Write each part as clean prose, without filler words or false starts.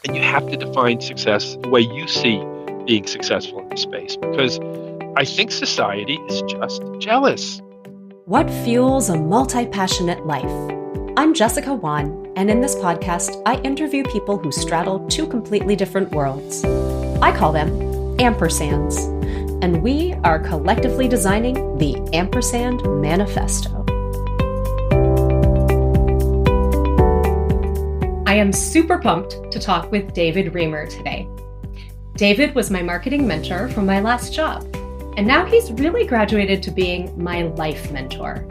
And you have to define success the way you see being successful in this space, because I think society is just jealous. What fuels a multi-passionate life? I'm Jessica Wan, and in this podcast, I interview people who straddle two completely different worlds. I call them Ampersands, and we are collectively designing the Ampersand Manifesto. I am super pumped to talk with David Riemer today. David was my marketing mentor from my last job, and now he's really graduated to being my life mentor.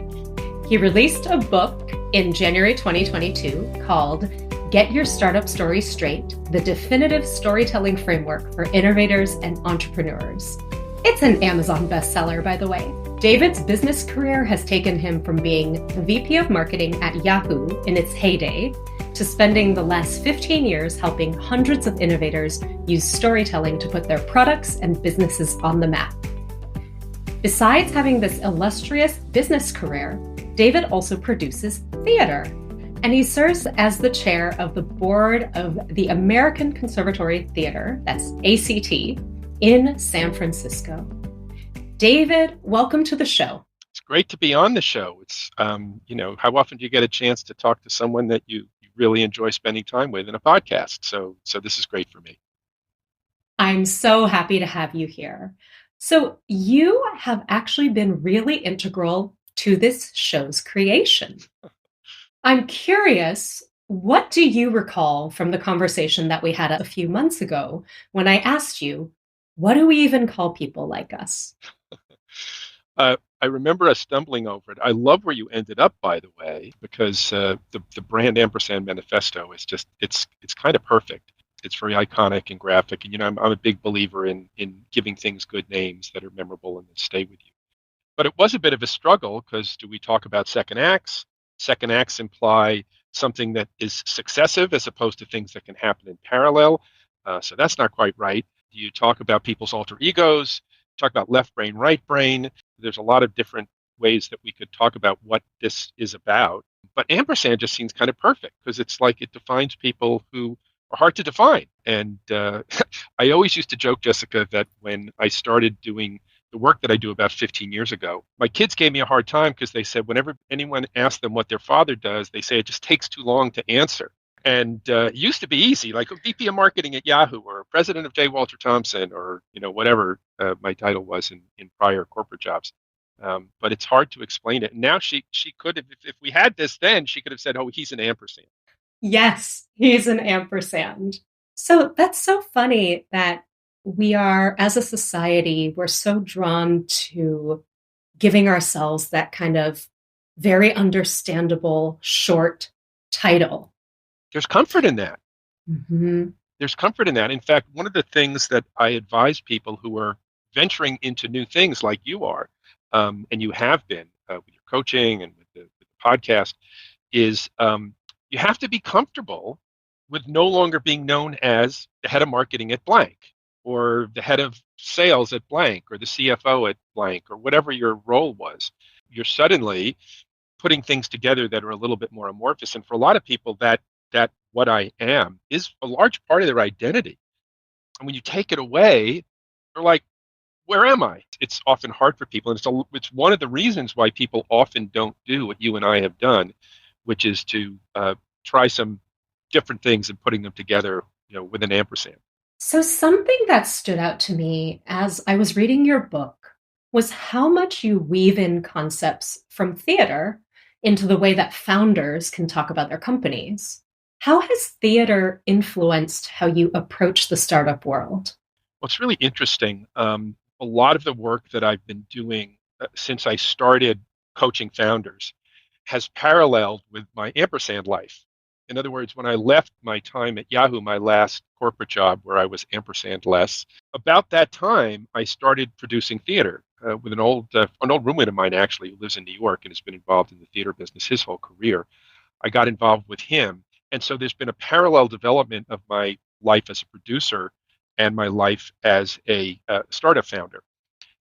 He released a book in January 2022 called Get Your Startup Story Straight, the definitive storytelling framework for innovators and entrepreneurs. It's an Amazon bestseller, by the way. David's business career has taken him from being the VP of marketing at Yahoo in its heyday to spending the last 15 years helping hundreds of innovators use storytelling to put their products and businesses on the map. Besides having this illustrious business career, David also produces theater, and he serves as the chair of the board of the American Conservatory Theater, that's ACT, in San Francisco. David, welcome to the show. It's great to be on the show. It's, how often do you get a chance to talk to someone that you really enjoy spending time with in a podcast? So this is great for me. I'm so happy to have you here. So you have actually been really integral to this show's creation. I'm curious, what do you recall from the conversation that we had a few months ago when I asked you, what do we even call people like us? I remember us stumbling over it. I love where you ended up, by the way, because the brand Ampersand Manifesto is just, it's kind of perfect. It's very iconic and graphic. And, I'm a big believer in giving things good names that are memorable and that stay with you. But it was a bit of a struggle because do we talk about second acts? Second acts imply something that is successive as opposed to things that can happen in parallel. So that's not quite right. Do you talk about people's alter egos? Talk about left brain, right brain? There's a lot of different ways that we could talk about what this is about. But Ampersand just seems kind of perfect because it's like it defines people who are hard to define. And I always used to joke, Jessica, that when I started doing the work that I do about 15 years ago, my kids gave me a hard time because they said whenever anyone asked them what their father does, they say it just takes too long to answer. And it used to be easy, like a VP of marketing at Yahoo or president of J. Walter Thompson or whatever my title was in prior corporate jobs. But it's hard to explain it. And now she could have, if we had this then, she could have said, oh, he's an ampersand. Yes, he's an ampersand. So that's so funny that we are, as a society, we're so drawn to giving ourselves that kind of very understandable short title. There's comfort in that. Mm-hmm. There's comfort in that. In fact, one of the things that I advise people who are venturing into new things like you are, and you have been with your coaching and with the podcast, is you have to be comfortable with no longer being known as the head of marketing at blank or the head of sales at blank or the CFO at blank or whatever your role was. You're suddenly putting things together that are a little bit more amorphous. And for a lot of people, that what I am is a large part of their identity. And when you take it away, they're like, where am I? It's often hard for people. And it's one of the reasons why people often don't do what you and I have done, which is to try some different things and putting them together, with an ampersand. So something that stood out to me as I was reading your book was how much you weave in concepts from theater into the way that founders can talk about their companies. How has theater influenced how you approach the startup world? Well, it's really interesting. A lot of the work that I've been doing since I started coaching founders has paralleled with my ampersand life. In other words, when I left my time at Yahoo, my last corporate job where I was ampersand less, about that time, I started producing theater with an old roommate of mine, actually, who lives in New York and has been involved in the theater business his whole career. I got involved with him. And so there's been a parallel development of my life as a producer and my life as a startup founder.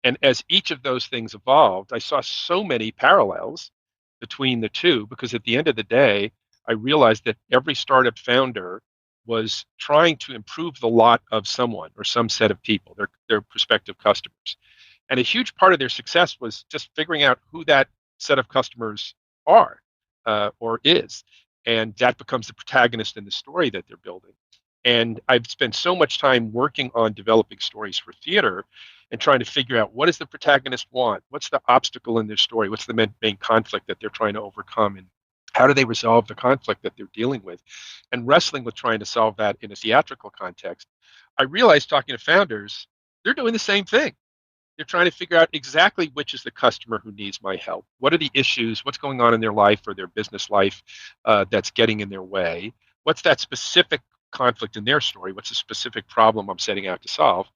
And as each of those things evolved, I saw so many parallels between the two because at the end of the day, I realized that every startup founder was trying to improve the lot of someone or some set of people, their prospective customers. And a huge part of their success was just figuring out who that set of customers are or is. And that becomes the protagonist in the story that they're building. And I've spent so much time working on developing stories for theater and trying to figure out what does the protagonist want? What's the obstacle in their story? What's the main conflict that they're trying to overcome? And how do they resolve the conflict that they're dealing with? And wrestling with trying to solve that in a theatrical context. I realized talking to founders, they're doing the same thing. They're trying to figure out exactly which is the customer who needs my help. What are the issues? What's going on in their life or their business life that's getting in their way? What's that specific conflict in their story? What's the specific problem I'm setting out to solve?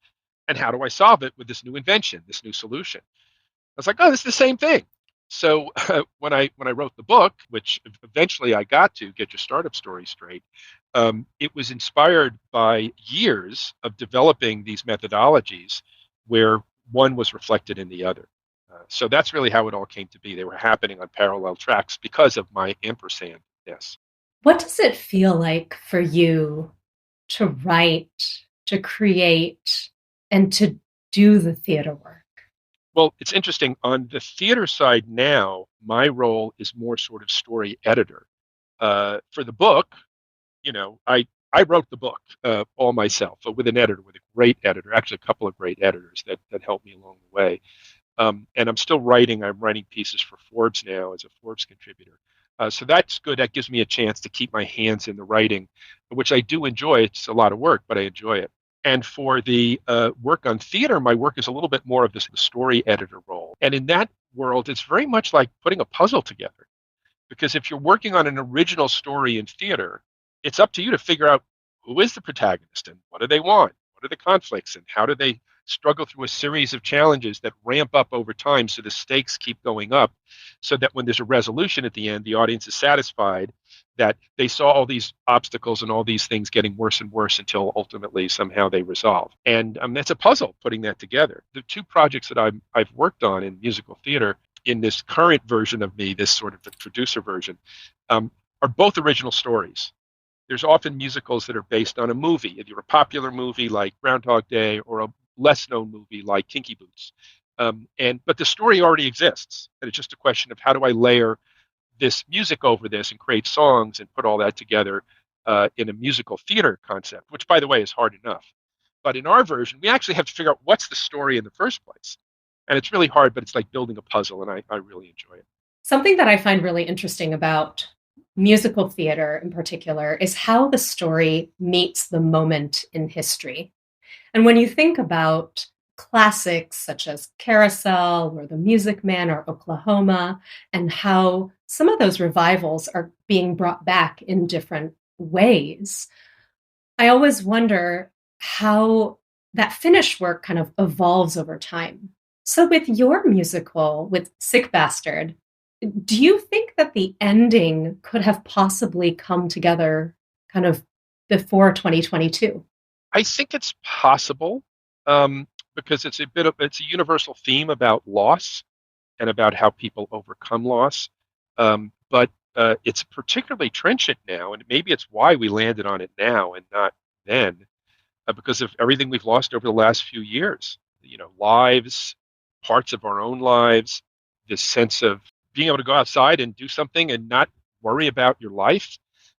And how do I solve it with this new invention, this new solution? I was like, oh, this is the same thing. So when I wrote the book, which eventually I got to Get Your Startup Story Straight, it was inspired by years of developing these methodologies where one was reflected in the other. So that's really how it all came to be. They were happening on parallel tracks because of my ampersand. Yes. What does it feel like for you to write, to create, and to do the theater work? Well, it's interesting. On the theater side now, my role is more sort of story editor. For the book, I wrote the book all myself, but with an editor, with a great editor, actually a couple of great editors that helped me along the way. And I'm still writing. I'm writing pieces for Forbes now as a Forbes contributor. So that's good. That gives me a chance to keep my hands in the writing, which I do enjoy. It's a lot of work, but I enjoy it. And for the work on theater, my work is a little bit more of this story editor role. And in that world, it's very much like putting a puzzle together. Because if you're working on an original story in theater, it's up to you to figure out who is the protagonist and what do they want? What are the conflicts and how do they struggle through a series of challenges that ramp up over time so the stakes keep going up so that when there's a resolution at the end, the audience is satisfied that they saw all these obstacles and all these things getting worse and worse until ultimately somehow they resolve. And that's a puzzle putting that together. The two projects that I've worked on in musical theater in this current version of me, this sort of the producer version, are both original stories. There's often musicals that are based on a movie, either a popular movie like Groundhog Day or a less known movie like Kinky Boots. But the story already exists. And it's just a question of how do I layer this music over this and create songs and put all that together in a musical theater concept, which, by the way, is hard enough. But in our version, we actually have to figure out what's the story in the first place. And it's really hard, but it's like building a puzzle, and I really enjoy it. Something that I find really interesting about musical theater in particular is how the story meets the moment in history. And when you think about classics such as Carousel or The Music Man or Oklahoma, and how some of those revivals are being brought back in different ways, I always wonder how that finished work kind of evolves over time. So, with your musical, with Sick Bastard, do you think that the ending could have possibly come together kind of before 2022? I think it's possible because it's a universal theme about loss and about how people overcome loss. But it's particularly trenchant now, and maybe it's why we landed on it now and not then, because of everything we've lost over the last few years. Lives, parts of our own lives, this sense of being able to go outside and do something and not worry about your life,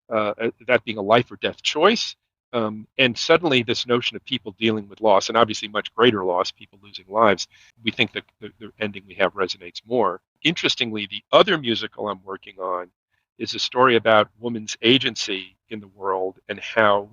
that being a life or death choice. And suddenly, this notion of people dealing with loss, and obviously much greater loss, people losing lives, we think that the ending we have resonates more. Interestingly, the other musical I'm working on is a story about women's agency in the world and how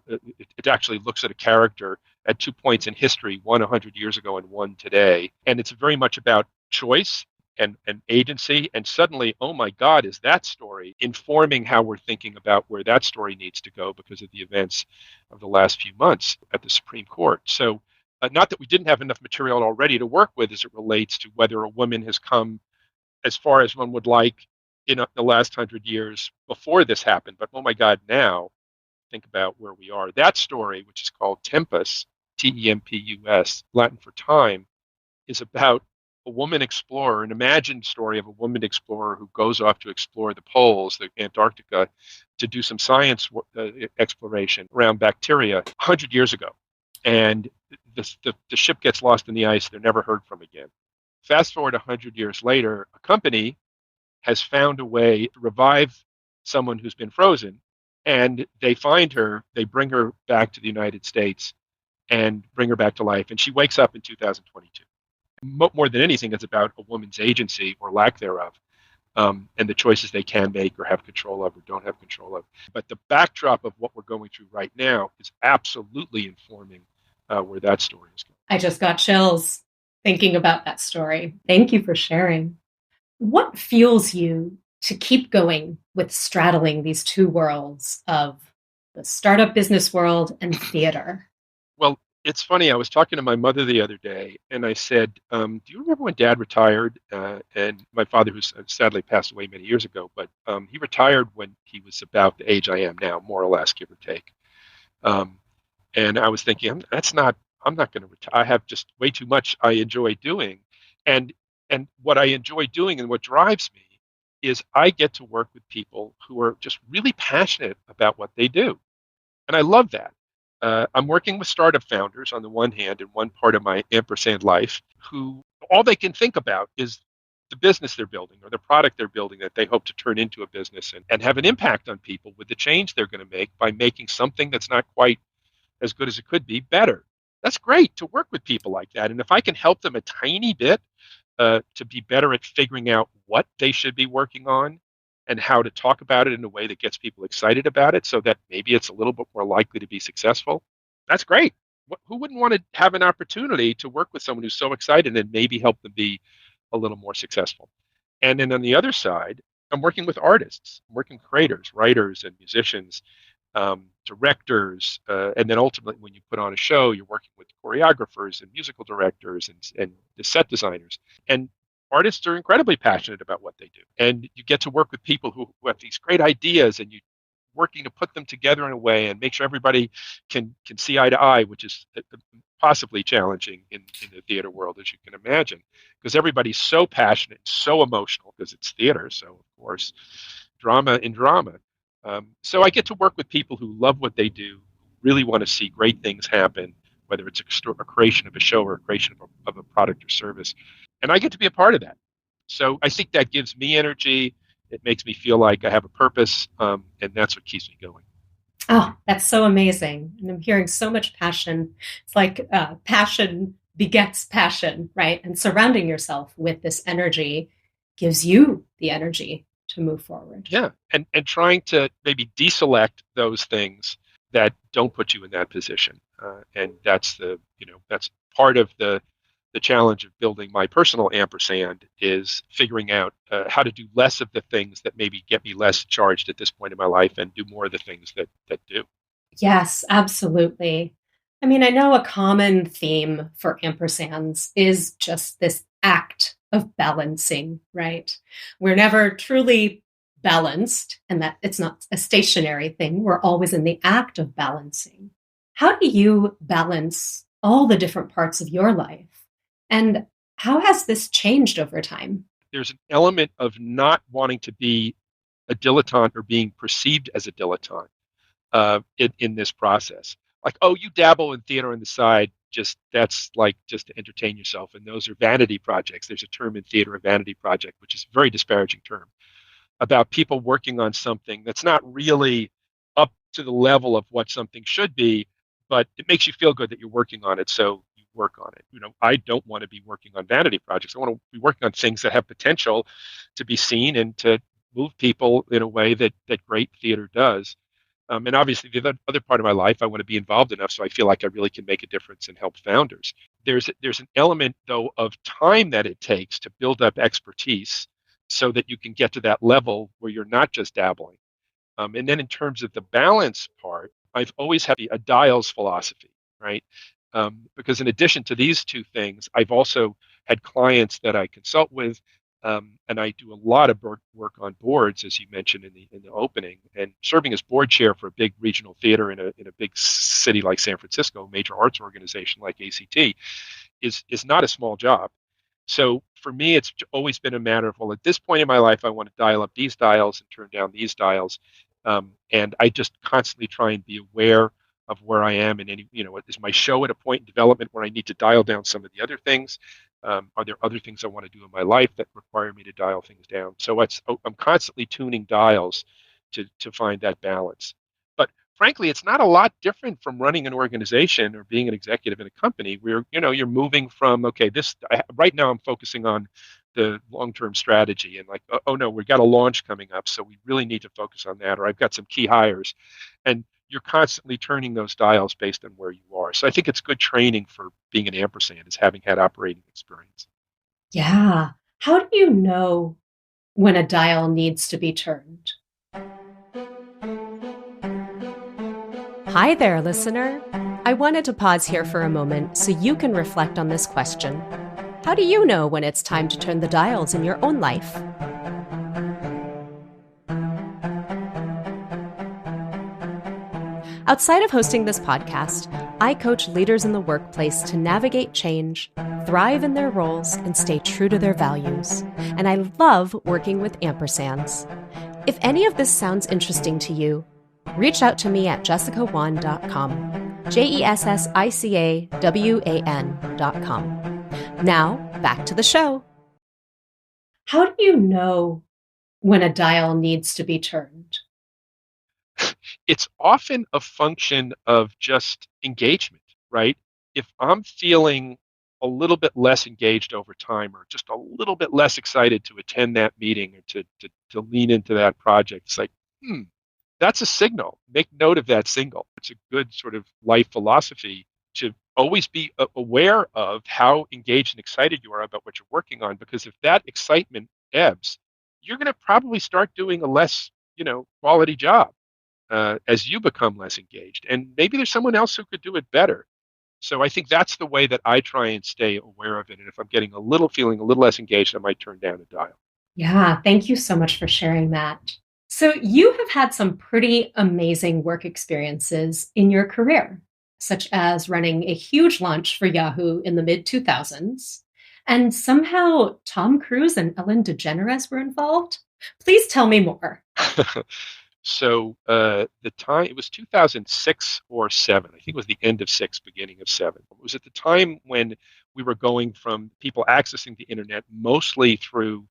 it actually looks at a character at 2 points in history, one 100 years ago and one today. And it's very much about choice and agency. And suddenly, oh my God, is that story informing how we're thinking about where that story needs to go because of the events of the last few months at the Supreme Court. So not that we didn't have enough material already to work with as it relates to whether a woman has come as far as one would like in the last 100 years before this happened. But oh my God, now think about where we are. That story, which is called Tempus, Tempus, Latin for time, is about a woman explorer, an imagined story of a woman explorer who goes off to explore the poles, the Antarctica, to do some science exploration around bacteria 100 years ago. And the ship gets lost in the ice. They're never heard from again. Fast forward 100 years later, a company has found a way to revive someone who's been frozen. And they find her, they bring her back to the United States and bring her back to life. And she wakes up in 2022. More than anything, it's about a woman's agency or lack thereof, and the choices they can make or have control of or don't have control of. But the backdrop of what we're going through right now is absolutely informing where that story is going. I just got chills thinking about that story. Thank you for sharing. What fuels you to keep going with straddling these two worlds of the startup business world and theater? Well, it's funny. I was talking to my mother the other day, and I said, "Do you remember when Dad retired?" And my father, who sadly passed away many years ago, but he retired when he was about the age I am now, more or less, give or take. Um, and I was thinking, I'm not going to retire. I have just way too much I enjoy doing, and and what I enjoy doing and what drives me is I get to work with people who are just really passionate about what they do. And I love that. I'm working with startup founders on the one hand, in one part of my Ampersand life, who all they can think about is the business they're building or the product they're building that they hope to turn into a business and have an impact on people with the change they're going to make by making something that's not quite as good as it could be better. That's great to work with people like that. And if I can help them a tiny bit to be better at figuring out what they should be working on and how to talk about it in a way that gets people excited about it so that maybe it's a little bit more likely to be successful, that's great. Who wouldn't want to have an opportunity to work with someone who's so excited and maybe help them be a little more successful? And then on the other side, I'm working with artists, I'm working with creators, writers, and musicians, directors, and then ultimately, when you put on a show, you're working with choreographers and musical directors and the set designers. And artists are incredibly passionate about what they do, and you get to work with people who have these great ideas, and you working to put them together in a way and make sure everybody can see eye to eye, which is possibly challenging in the theater world, as you can imagine, because everybody's so passionate, so emotional, because it's theater. So of course, drama in drama. So I get to work with people who love what they do, really want to see great things happen, whether it's a creation of a show or a creation of a product or service. And I get to be a part of that. So I think that gives me energy. It makes me feel like I have a purpose, and that's what keeps me going. Oh, that's so amazing. And I'm hearing so much passion. It's like passion begets passion, right? And surrounding yourself with this energy gives you the energy to move forward. Yeah, and trying to maybe deselect those things that don't put you in that position, and that's part of the challenge of building my personal ampersand is figuring out how to do less of the things that maybe get me less charged at this point in my life and do more of the things that do. Yes, absolutely. I mean, I know a common theme for ampersands is just this act of balancing, right? We're never truly balanced, and that it's not a stationary thing. We're always in the act of balancing. How do you balance all the different parts of your life? And how has this changed over time? There's an element of not wanting to be a dilettante or being perceived as a dilettante in this process. Like, oh, you dabble in theater on the side, just that's like just to entertain yourself. And those are vanity projects. There's a term in theater, a vanity project, which is a very disparaging term about people working on something that's not really up to the level of what something should be, but it makes you feel good that you're working on it. So you work on it. I don't want to be working on vanity projects. I want to be working on things that have potential to be seen and to move people in a way that great theater does. And obviously, the other part of my life, I want to be involved enough so I feel like I really can make a difference and help founders. There's an element, though, of time that it takes to build up expertise so that you can get to that level where you're not just dabbling. And then in terms of the balance part, I've always had a dials philosophy, right? Because in addition to these two things, I've also had clients that I consult with, and I do a lot of work on boards, as you mentioned in the opening. And serving as board chair for a big regional theater in a big city like San Francisco, a major arts organization like ACT, is not a small job. So for me, it's always been a matter of, well, at this point in my life, I want to dial up these dials and turn down these dials. And I just constantly try and be aware of where I am in any, is my show at a point in development where I need to dial down some of the other things? Are there other things I want to do in my life that require me to dial things down? So I'm constantly tuning dials to find that balance. But frankly, it's not a lot different from running an organization or being an executive in a company where, you're moving from, okay, right now I'm focusing on the long-term strategy and like, oh no, we've got a launch coming up, so we really need to focus on that, or I've got some key hires. And you're constantly turning those dials based on where you are. So I think it's good training for being an ampersand is having had operating experience. Yeah. How do you know when a dial needs to be turned? Hi there, listener. I wanted to pause here for a moment so you can reflect on this question. How do you know when it's time to turn the dials in your own life? Outside of hosting this podcast, I coach leaders in the workplace to navigate change, thrive in their roles, and stay true to their values. And I love working with ampersands. If any of this sounds interesting to you, reach out to me at jessicawan.com. JESSICAWAN.com. Now, back to the show. How do you know when a dial needs to be turned? It's often a function of just engagement, right? If I'm feeling a little bit less engaged over time or just a little bit less excited to attend that meeting or to lean into that project, it's like, that's a signal. Make note of that signal. It's a good sort of life philosophy to always be aware of how engaged and excited you are about what you're working on, because if that excitement ebbs, you're going to probably start doing a less, quality job as you become less engaged. And maybe there's someone else who could do it better. So I think that's the way that I try and stay aware of it. And if I'm getting feeling a little less engaged, I might turn down a dial. Yeah, thank you so much for sharing that. So, you have had some pretty amazing work experiences in your career, such as running a huge launch for Yahoo in the mid 2000s. And somehow Tom Cruise and Ellen DeGeneres were involved. Please tell me more. So the time it was 2006 or seven. I think it was the end of six, beginning of seven. It was at the time when we were going from people accessing the internet mostly through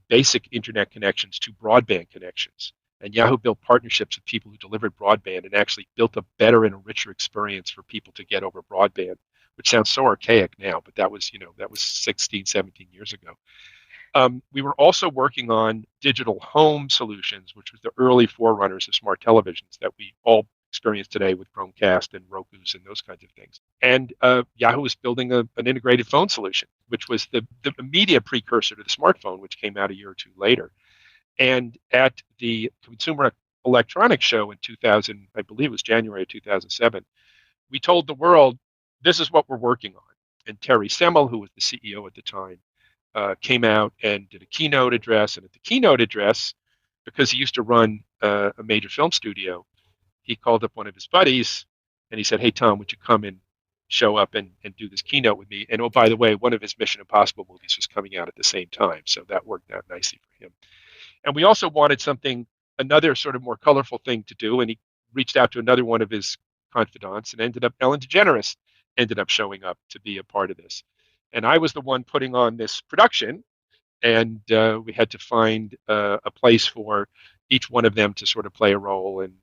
basic internet connections to broadband connections. And Yahoo built partnerships with people who delivered broadband and actually built a better and a richer experience for people to get over broadband, which sounds so archaic now, but that was 16, 17 years ago. We were also working on digital home solutions, which was the early forerunners of smart televisions that we all experience today with Chromecast and Roku's and those kinds of things. And Yahoo was building an integrated phone solution, which was the immediate precursor to the smartphone, which came out a year or two later. And at the Consumer Electronics Show in 2000, I believe it was January of 2007, we told the world, this is what we're working on. And Terry Semel, who was the CEO at the time, came out and did a keynote address. And at the keynote address, because he used to run a major film studio, he called up one of his buddies and he said, hey, Tom, would you come and show up and do this keynote with me? And oh, by the way, one of his Mission Impossible movies was coming out at the same time. So that worked out nicely for him. And we also wanted another sort of more colorful thing to do. And he reached out to another one of his confidants and Ellen DeGeneres ended up showing up to be a part of this. And I was the one putting on this production, and we had to find a place for each one of them to sort of play a role and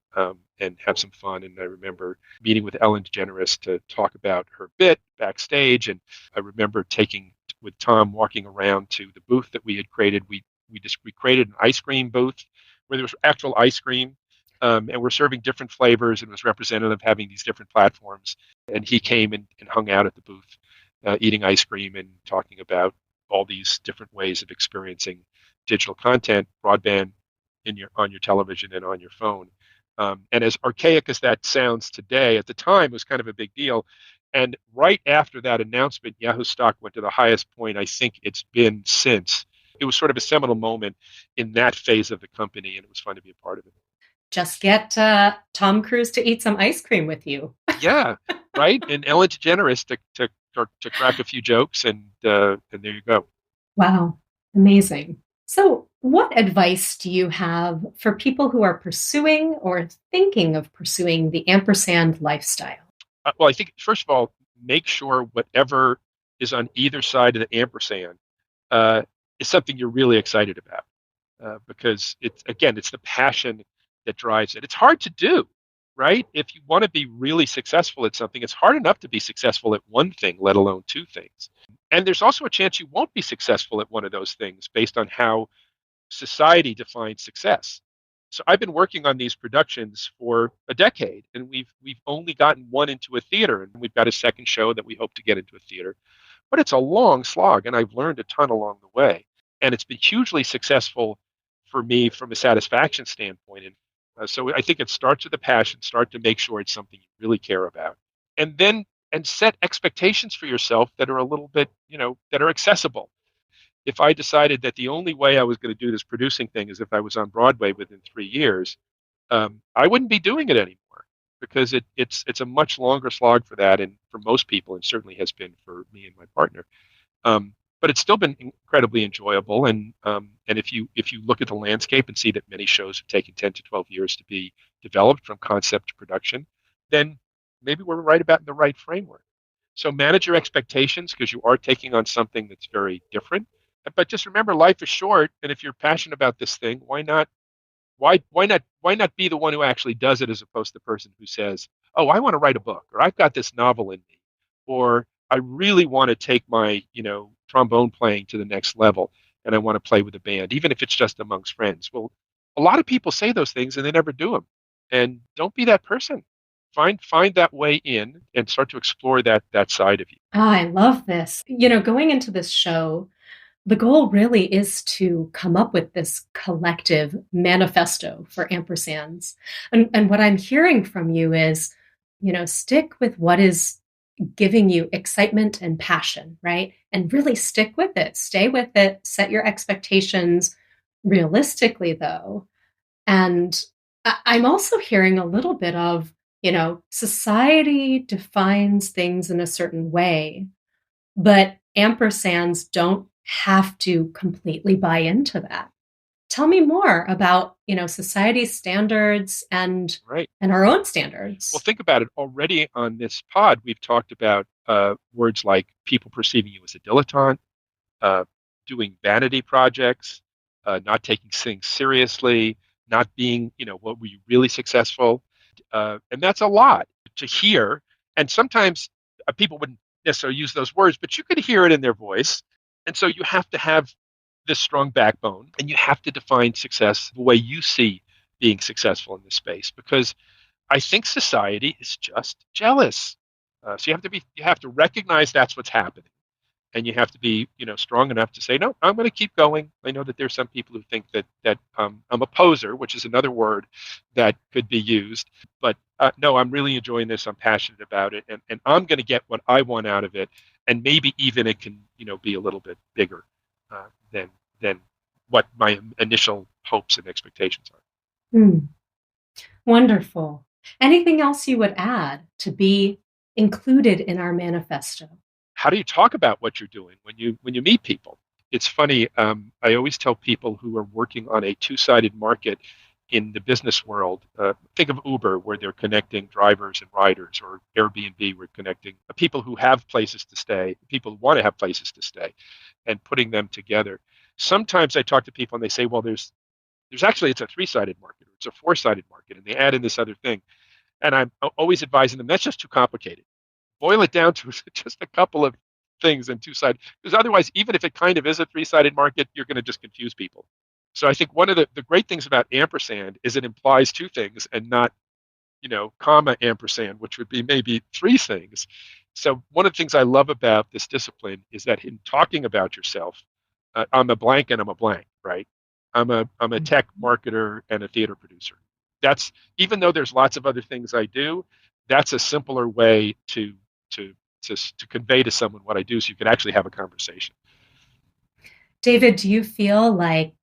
have some fun. And I remember meeting with Ellen DeGeneres to talk about her bit backstage, and I remember taking with Tom walking around to the booth that we had created. We created an ice cream booth where there was actual ice cream. And we're serving different flavors, and was representative of having these different platforms. And he came and hung out at the booth, eating ice cream and talking about all these different ways of experiencing digital content, broadband on your television and on your phone. And as archaic as that sounds today, at the time it was kind of a big deal. And right after that announcement, Yahoo stock went to the highest point I think it's been since. It was sort of a seminal moment in that phase of the company, and it was fun to be a part of it. Just get Tom Cruise to eat some ice cream with you. Yeah, right. And Ellen DeGeneres to crack a few jokes, and there you go. Wow, amazing. So, what advice do you have for people who are pursuing or thinking of pursuing the ampersand lifestyle? Well, I think first of all, make sure whatever is on either side of the ampersand uh, is something you're really excited about, because it's the passion that drives it. It's hard to do, right? If you want to be really successful at something, it's hard enough to be successful at one thing, let alone two things. And there's also a chance you won't be successful at one of those things based on how society defines success. So I've been working on these productions for a decade, and we've only gotten one into a theater, and we've got a second show that we hope to get into a theater. But it's a long slog, and I've learned a ton along the way, and it's been hugely successful for me from a satisfaction standpoint. And so I think it starts with a passion. Start to make sure it's something you really care about, and then and set expectations for yourself that are a little bit, that are accessible. If I decided that the only way I was going to do this producing thing is if I was on Broadway within 3 years, I wouldn't be doing it anymore because it's a much longer slog for that, and for most people, and certainly has been for me and my partner. But it's still been incredibly enjoyable, and if you look at the landscape and see that many shows have taken 10 to 12 years to be developed from concept to production, then maybe we're right about in the right framework. So manage your expectations because you are taking on something that's very different. But just remember, life is short, and if you're passionate about this thing, why not be the one who actually does it as opposed to the person who says, "Oh, I want to write a book," or "I've got this novel in me," or "I really want to take my trombone playing to the next level, and I want to play with a band, even if it's just amongst friends." Well, a lot of people say those things and they never do them. And don't be that person. Find that way in and start to explore that side of you. Ah, I love this. Going into this show, the goal really is to come up with this collective manifesto for ampersands. And what I'm hearing from you is, stick with what is giving you excitement and passion, right? And really stick with it, stay with it, set your expectations realistically, though. And I'm also hearing a little bit of, society defines things in a certain way, but ampersands don't have to completely buy into that. Tell me more about, society's standards and Right. our own Well, standards. think about it. Already on this pod, we've talked about words like people perceiving you as a dilettante, uh, doing vanity projects, not taking things seriously, not being, what were you really successful? And that's a lot to hear. And sometimes people wouldn't necessarily use those words, but you could hear it in their voice. And so you have to have this strong backbone, and you have to define success the way you see being successful in this space, because I think society is just jealous. So you have to recognize that's what's happening, and you have to be strong enough to say no. I'm going to keep going. I know that there's some people who think that I'm a poser, which is another word that could be used. But no, I'm really enjoying this. I'm passionate about it, and I'm going to get what I want out of it, and maybe even it can be a little bit bigger than what my initial hopes and expectations are. Hmm, wonderful. Anything else you would add to be included in our manifesto? How do you talk about what you're doing when you meet people? It's funny. I always tell people who are working on a two-sided market in the business world. Think of Uber, where they're connecting drivers and riders, or Airbnb, we're connecting people who have places to stay, people who want to have places to stay, and putting them together. Sometimes I talk to people and they say, "Well, there's actually it's a three-sided market, or it's a four-sided market," and they add in this other thing. And I'm always advising them that's just too complicated. Boil it down to just a couple of things and two sides, because otherwise, even if it kind of is a three-sided market, you're going to just confuse people. So I think one of the great things about ampersand is it implies two things and not comma ampersand, which would be maybe three things. So one of the things I love about this discipline is that in talking about yourself, I'm a blank and I'm a blank, right? I'm a tech marketer and a theater producer. That's, even though there's lots of other things I do, that's a simpler way to to convey to someone what I do, so you can actually have a conversation. David, do you feel like,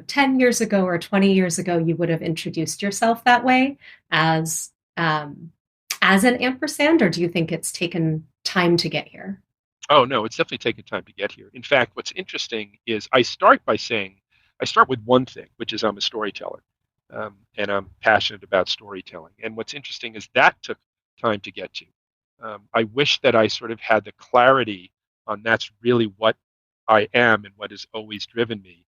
10 years ago or 20 years ago, you would have introduced yourself that way as as an ampersand, or do you think it's taken time to get here? Oh, no, it's definitely taken time to get here. In fact, what's interesting is I start with one thing, which is I'm a storyteller, and I'm passionate about storytelling. And what's interesting is that took time to get to. I wish that I sort of had the clarity on that's really what I am and what has always driven me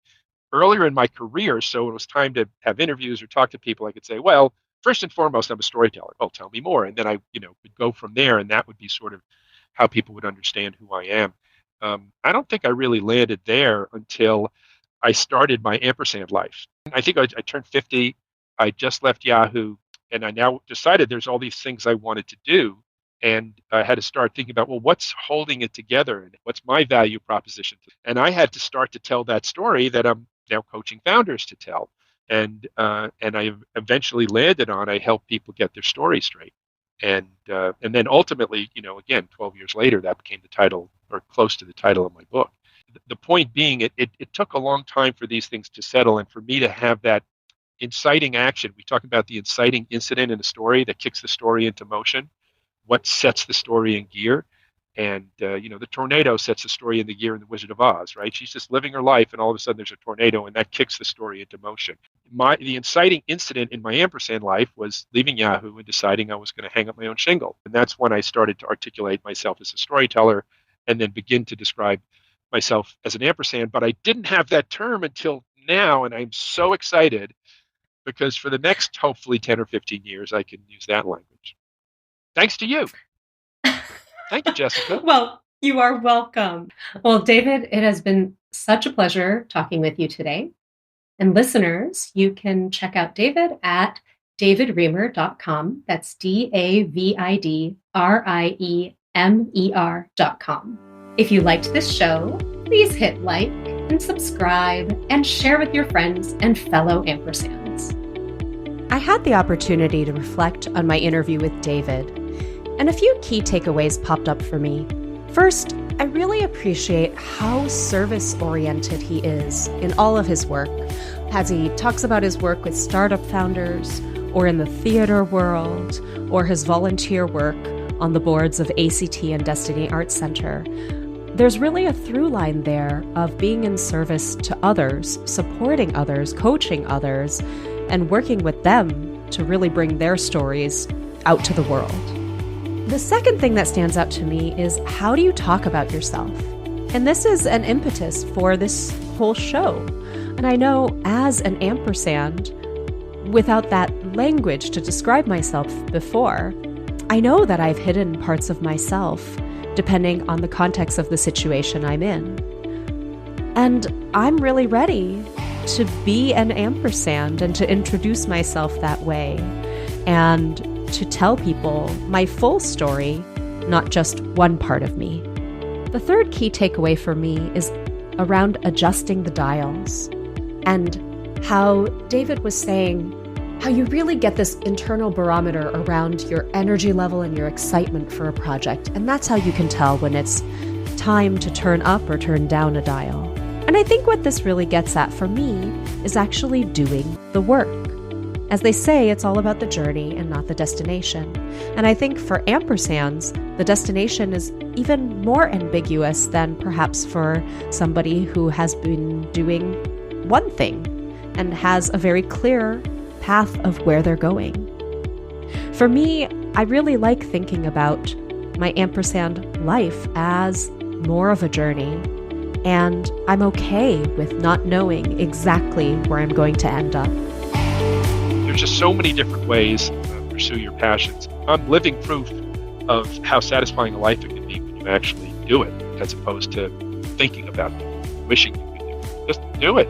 earlier in my career. So when it was time to have interviews or talk to people, I could say, well, first and foremost, I'm a storyteller. Oh, tell me more. And then I, would go from there. And that would be sort of how people would understand who I am. I don't think I really landed there until I started my Ampersand life. I think I turned 50. I just left Yahoo, and I now decided there's all these things I wanted to do. And I had to start thinking about, well, what's holding it together and what's my value proposition? And I had to start to tell that story that I'm now coaching founders to tell. And I eventually landed on I help people get their story straight. And then ultimately, again, 12 years later, that became the title or close to the title of my book. The point being, it took a long time for these things to settle and for me to have that inciting action. We talk about the inciting incident in a story that kicks the story into motion. What sets the story in gear? And, the tornado sets the story into gear in The Wizard of Oz, right? She's just living her life, and all of a sudden there's a tornado, and that kicks the story into motion. The inciting incident in my Ampersand life was leaving Yahoo and deciding I was going to hang up my own shingle. And that's when I started to articulate myself as a storyteller and then begin to describe myself as an Ampersand. But I didn't have that term until now, and I'm so excited because for the next, hopefully, 10 or 15 years, I can use that language. Thanks to you. Thank you, Jessica. Well, you are welcome. Well, David, it has been such a pleasure talking with you today. And listeners, you can check out David at davidriemer.com. That's DavidRiemer.com. If you liked this show, please hit like and subscribe and share with your friends and fellow Ampersands. I had the opportunity to reflect on my interview with David, and a few key takeaways popped up for me. First, I really appreciate how service-oriented he is in all of his work, as he talks about his work with startup founders, or in the theater world, or his volunteer work on the boards of ACT and Destiny Arts Center. There's really a through line there of being in service to others, supporting others, coaching others, and working with them to really bring their stories out to the world. The second thing that stands out to me is, how do you talk about yourself? And this is an impetus for this whole show. And I know as an Ampersand, without that language to describe myself before, I know that I've hidden parts of myself depending on the context of the situation I'm in. And I'm really ready to be an Ampersand and to introduce myself that way and to tell people my full story, not just one part of me. The third key takeaway for me is around adjusting the dials, and how David was saying how you really get this internal barometer around your energy level and your excitement for a project. And that's how you can tell when it's time to turn up or turn down a dial. And I think what this really gets at for me is actually doing the work. As they say, it's all about the journey and not the destination. And I think for Ampersands, the destination is even more ambiguous than perhaps for somebody who has been doing one thing and has a very clear path of where they're going. For me, I really like thinking about my Ampersand life as more of a journey, and I'm okay with not knowing exactly where I'm going to end up. There's just so many different ways to pursue your passions. I'm living proof of how satisfying a life it can be when you actually do it, as opposed to thinking about it, wishing you could do it. Just do it.